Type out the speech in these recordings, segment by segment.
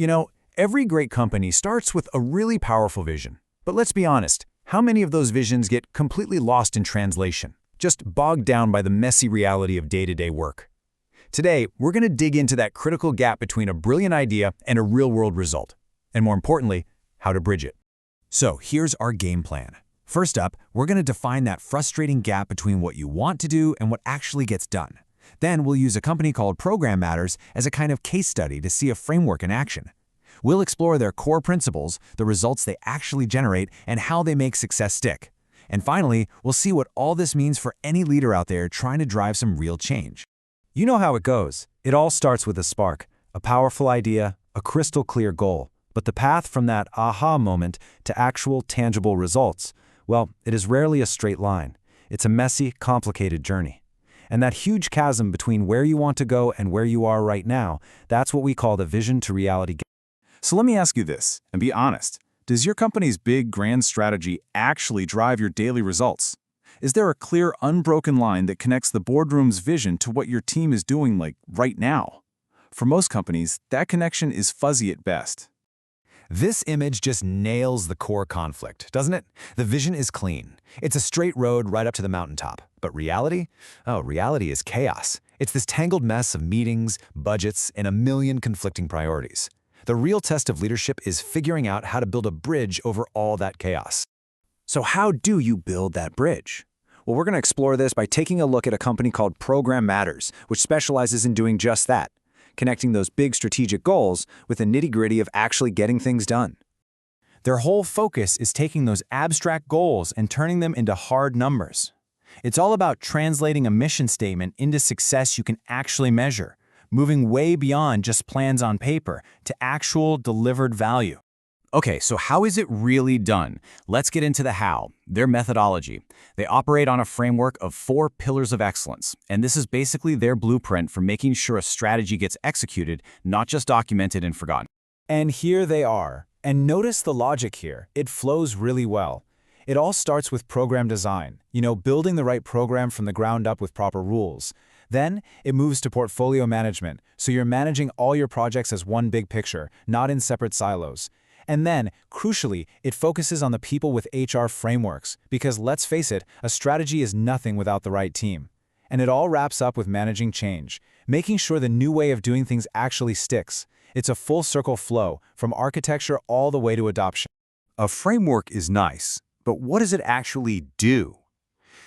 You know, every great company starts with a really powerful vision. But let's be honest, how many of those visions get completely lost in translation, just bogged down by the messy reality of day-to-day work? Today, we're going to dig into that critical gap between a brilliant idea and a real-world result, and more importantly, how to bridge it. So here's our game plan. First up, we're going to define that frustrating gap between what you want to do and what actually gets done. Then we'll use a company called Program Matters as a kind of case study to see a framework in action. We'll explore their core principles, the results they actually generate, and how they make success stick. And finally, we'll see what all this means for any leader out there trying to drive some real change. You know how it goes. It all starts with a spark, a powerful idea, a crystal clear goal. But the path from that aha moment to actual tangible results, well, it is rarely a straight line. It's a messy, complicated journey. And that huge chasm between where you want to go and where you are right now, that's what we call the vision to reality gap. So let me ask you this, and be honest. Does your company's big, grand strategy actually drive your daily results? Is there a clear, unbroken line that connects the boardroom's vision to what your team is doing, like, right now? For most companies, that connection is fuzzy at best. This image just nails the core conflict, doesn't it? The vision is clean. It's a straight road right up to the mountaintop. But reality? Oh, reality is chaos. It's this tangled mess of meetings, budgets, and a million conflicting priorities. The real test of leadership is figuring out how to build a bridge over all that chaos. So how do you build that bridge? Well, we're going to explore this by taking a look at a company called Program Matters, which specializes in doing just that, connecting those big strategic goals with the nitty-gritty of actually getting things done. Their whole focus is taking those abstract goals and turning them into hard numbers. It's all about translating a mission statement into success you can actually measure, moving way beyond just plans on paper to actual delivered value. Okay, so how is it really done? Let's get into the how, their methodology. They operate on a framework of 4 pillars of excellence, and this is basically their blueprint for making sure a strategy gets executed, not just documented and forgotten. And here they are. And notice the logic here. It flows really well. It all starts with program design, building the right program from the ground up with proper rules. Then, it moves to portfolio management, so you're managing all your projects as one big picture, not in separate silos. And then, crucially, it focuses on the people with HR frameworks, because let's face it, a strategy is nothing without the right team. And it all wraps up with managing change, making sure the new way of doing things actually sticks. It's a full circle flow, from architecture all the way to adoption. A framework is nice, but what does it actually do?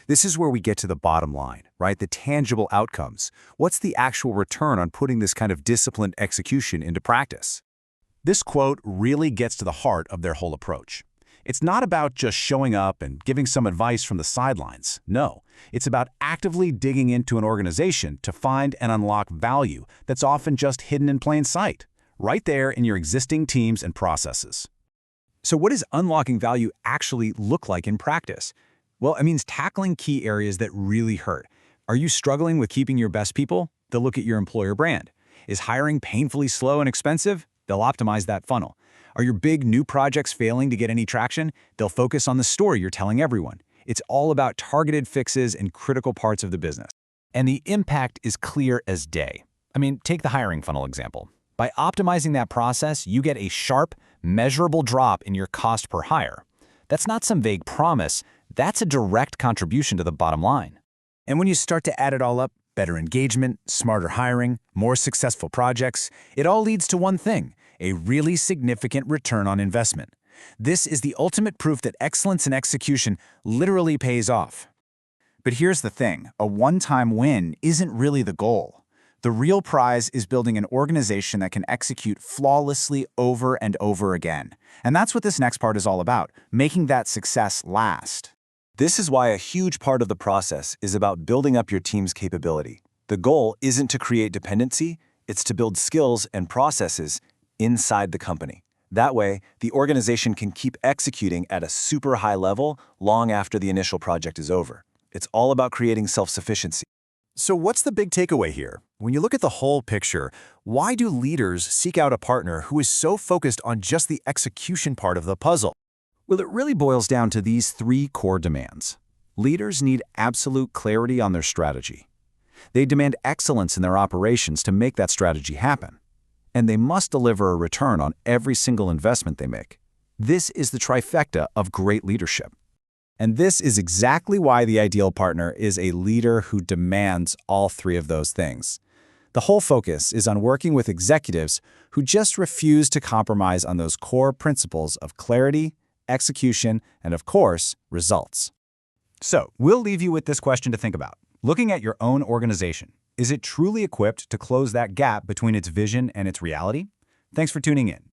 This is where we get to the bottom line, right? The tangible outcomes. What's the actual return on putting this kind of disciplined execution into practice? This quote really gets to the heart of their whole approach. It's not about just showing up and giving some advice from the sidelines. No, it's about actively digging into an organization to find and unlock value that's often just hidden in plain sight, right there in your existing teams and processes. So what does unlocking value actually look like in practice? Well, it means tackling key areas that really hurt. Are you struggling with keeping your best people? They'll look at your employer brand. Is hiring painfully slow and expensive? They'll optimize that funnel. Are your big new projects failing to get any traction? They'll focus on the story you're telling everyone. It's all about targeted fixes in critical parts of the business. And the impact is clear as day. Take the hiring funnel example. By optimizing that process, you get a sharp, measurable drop in your cost per hire. That's not some vague promise. That's a direct contribution to the bottom line. And when you start to add it all up, better engagement, smarter hiring, more successful projects, it all leads to one thing, a really significant return on investment. This is the ultimate proof that excellence in execution literally pays off. But here's the thing, a one-time win isn't really the goal. The real prize is building an organization that can execute flawlessly over and over again. And that's what this next part is all about, making that success last. This is why a huge part of the process is about building up your team's capability. The goal isn't to create dependency, it's to build skills and processes inside the company. That way, the organization can keep executing at a super high level long after the initial project is over. It's all about creating self-sufficiency. So what's the big takeaway here? When you look at the whole picture, why do leaders seek out a partner who is so focused on just the execution part of the puzzle? Well, it really boils down to these 3 core demands. Leaders need absolute clarity on their strategy. They demand excellence in their operations to make that strategy happen. And they must deliver a return on every single investment they make. This is the trifecta of great leadership. And this is exactly why the ideal partner is a leader who demands all three of those things. The whole focus is on working with executives who just refuse to compromise on those core principles of clarity, execution, and of course, results. So, we'll leave you with this question to think about. Looking at your own organization, is it truly equipped to close that gap between its vision and its reality? Thanks for tuning in.